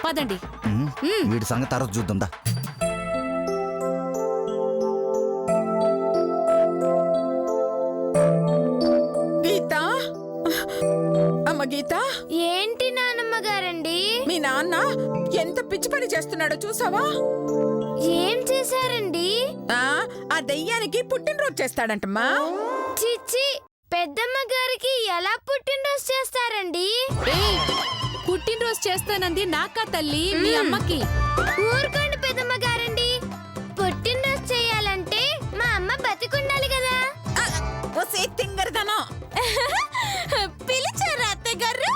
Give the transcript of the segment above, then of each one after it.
పదండి. వీడి సంగతి తర్వాత చూద్దాం దా. గీత, అమ్మ గీత, ఏంటి నానమ్మ గారండి? మీ నాన్న ఎంత పిచ్చి పని చేస్తున్నాడో చూసావా? ఏం చేశారండి? ఆ దెయ్యానికి పుట్టినరోజు చేస్తాడంటమ్మా. చిచ్చి, పెద్దమ్మ గారికి ఎలా పుట్టినరోజు చేస్తారండి? పుట్టినరోజు చేస్తానంది నాకా తల్లి, మీ అమ్మకి. ఊరుకోండి పెద్దమ్మ గారండి. పుట్టినరోజు చేయాలంటే మా అమ్మ బతికుండాలి కదా. ఓసే తింగరదనా, పిలిచారా అత్తగారు?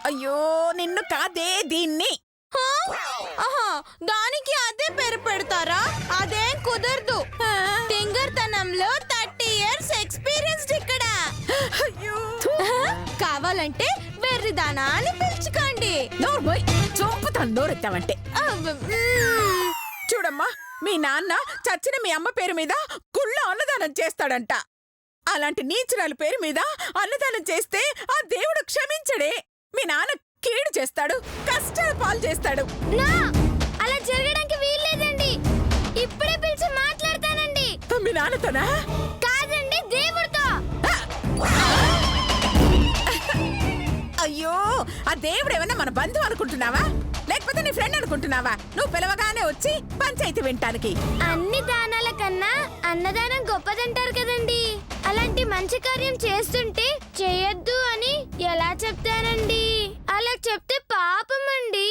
అయ్యో నిన్ను కాదే దీన్ని. దానికి అదే పేరు పెడతారా? అదేం కుదరదు. తింగర్తనంలో 30 years ఎక్స్పీరియన్స్డ్ ఇక్కడ. కావాలంటే వెర్రిదానా అని పిలుచుకోండి. నోర్మోయ్, చంపుతాను నోరెత్తావంటే. చూడమ్మా, మీ నాన్న చచ్చిన మీ అమ్మ పేరు మీద గుళ్ళో అన్నదానం చేస్తాడంట. అలాంటి నీచురాలి పేరు మీద అన్నదానం చేస్తే ఆ దేవుడు క్షమించడే. మీ నాన్న కీడు చేస్తాడు, కష్టాల పాలు చేస్తాడు. అలా జరగడానికి వీల్లేదండి. ఇప్పుడే పిలిచి మాట్లాడతానండి. మీ నాన్నతోనా? కాదండి, దేవుడితో. అయ్యో, ఆ దేవుడు ఏమన్నా మన బంధువు అనుకుంటున్నావా, లేకపోతే నీ ఫ్రెండ్ అనుకుంటున్నావా? నువ్వు పిలవగానే వచ్చి పంచాయతీ వినటానికి. అన్ని దానాల కన్నా అన్నదానం గొప్పదంటారు కదండి. అలాంటి మంచి కార్యం చేస్తుంటే చేయొద్దు అని ఎలా చెప్తానండి? అలా చెప్తే పాపమండి.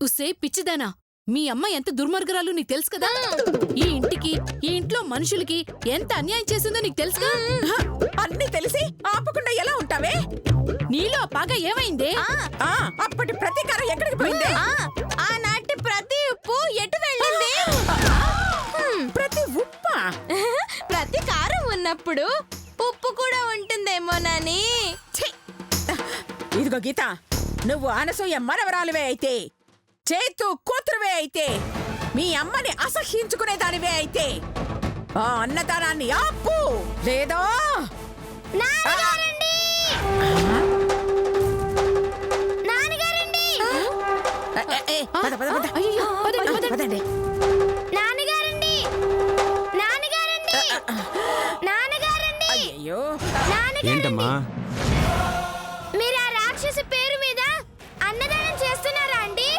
ఉసే పిచ్చిదానా, మీ అమ్మ ఎంత దుర్మార్గురాలు నీకు తెలుసు కదా. ఈ ఇంటికి, ఈ ఇంట్లో మనుషులకి ఎంత అన్యాయం చేసిందో నీకు తెలుసుగా. అన్ని తెలిసి ఆపకుండా ఎలా ఉంటావే? నీలో ఆ పగ ఏమైంది? అప్పటి ప్రతీకారం ఎక్కడికి పోయింది? ఆనాటి ప్రతి ఉప్పు ఎటు వెళ్ళింది? ప్రతి ఉప్పా? ప్రతి కారం ఉన్నప్పుడు ఉప్పు కూడా ఉంటుందేమోనని. ఇదిగో గీత, నువ్వు అనసూయ మనవరాలువే అయితే, చేతు కూతురువే అయితే, మీ అమ్మని అసహ్యించుకునే దానివే అయితే ఆ అన్నదానాన్ని ఆపు, లేదో నాన్నగారండి! నాన్నగారండి! పద, పద, పద. అయ్యో, పదండి, పదండి. పదండి. నాన్నగారండి! నాన్నగారండి! నాన్నగారండి! అయ్యో, ఏంటమ్మా? మీరు ఆ రాక్షసి పేరు మీద అన్నదానం చేస్తున్నారా అండి?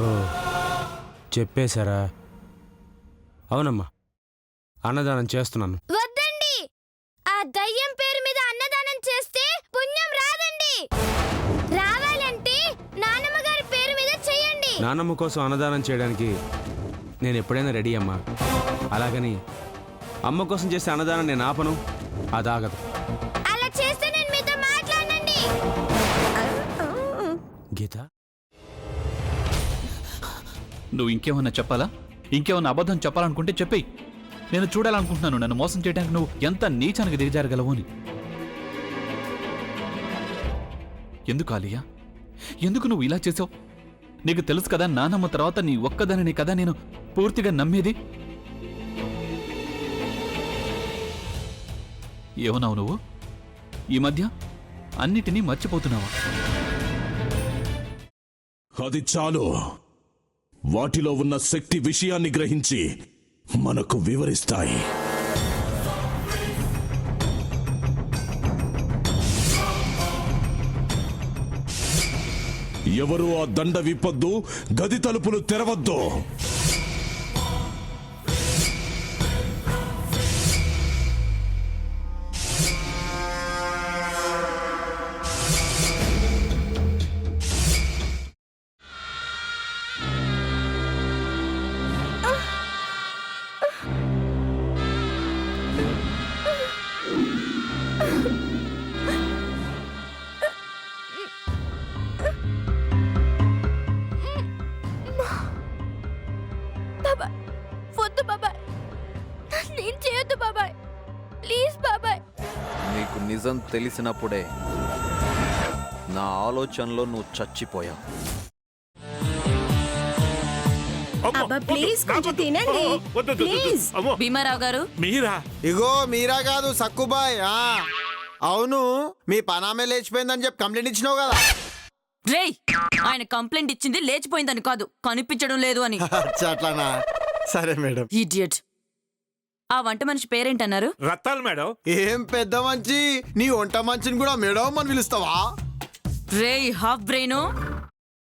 ఓ, చెప్పేశారా? అవునమ్మా, అన్నదానం చేస్తున్నాను. వద్దండి, ఆ దయ్యం పేరు మీద అన్నదానం చేస్తే పుణ్యం రాదండి. రావాలంటే నాన్నమ్మ గారి పేరు మీద చెయ్యండి. నాన్నమ్మ కోసం అన్నదానం చేయడానికి నేను ఎప్పుడైనా రెడీ అమ్మా. అలాగని అమ్మ కోసం చేసే అన్నదానం నేను ఆపను, అదాగదు. అలా చేస్తే నేను మీతో మాట్లాడనండి. గీత, నువ్వు ఇంకేమన్నా చెప్పాలా? ఇంకేమన్నా అబద్ధం చెప్పాలనుకుంటే చెప్పేయి. నేను చూడాలనుకుంటున్నాను నన్ను మోసం చేయడానికి నువ్వు ఎంత నీచానికి దిగజారగలవు అని. ఎందుకు ఆలియా, ఎందుకు నువ్వు ఇలా చేసావు? నీకు తెలుసు కదా, నానమ్మ తర్వాత నీ ఒక్కదానిని కదా నేను పూర్తిగా నమ్మేది. ఏమన్నావు నువ్వు? ఈ మధ్య అన్నిటినీ మర్చిపోతున్నావా? అది చాలు. వాటిలో ఉన్న శక్తి విషయాన్ని గ్రహించి మనకు వివరిస్తాయి. ఎవరు ఆ దండ విప్పొద్దు, గది తలుపులు తెరవద్దు. వద్దు బాబాయ్, నేను చేయొద్దు బాబాయ్, ప్లీజ్ బాబాయ్. నీకు నిజం తెలిసినప్పుడే నా ఆలోచనలో నువ్వు చచ్చిపోయావు. ప్లీజ్ కొంచెం తినండి. భీమారావు గారు, మీరా? ఇగో మీరా కాదు, సక్కుబాయ్. అవును, మీ పనామే లేచిపోయిందని చెప్పి కంప్లైంట్ ఇచ్చినావు కదా. రేయ్ ఆయన కంప్లైంట్ ఇచ్చింది లేచిపోయిందని కాదు కనిపించడం లేదు అని. అట్లానా? సరే మేడం. ఇడియట్. ఆ వంట మనిషి పేరేంటన్నారు? రత్తాలు మేడం. ఏం పెద్ద మంచి, నీ వంట మంచిని కూడా మేడం అని పిలుస్తావా? రేయ్ హాఫ్ బ్రెయిన్,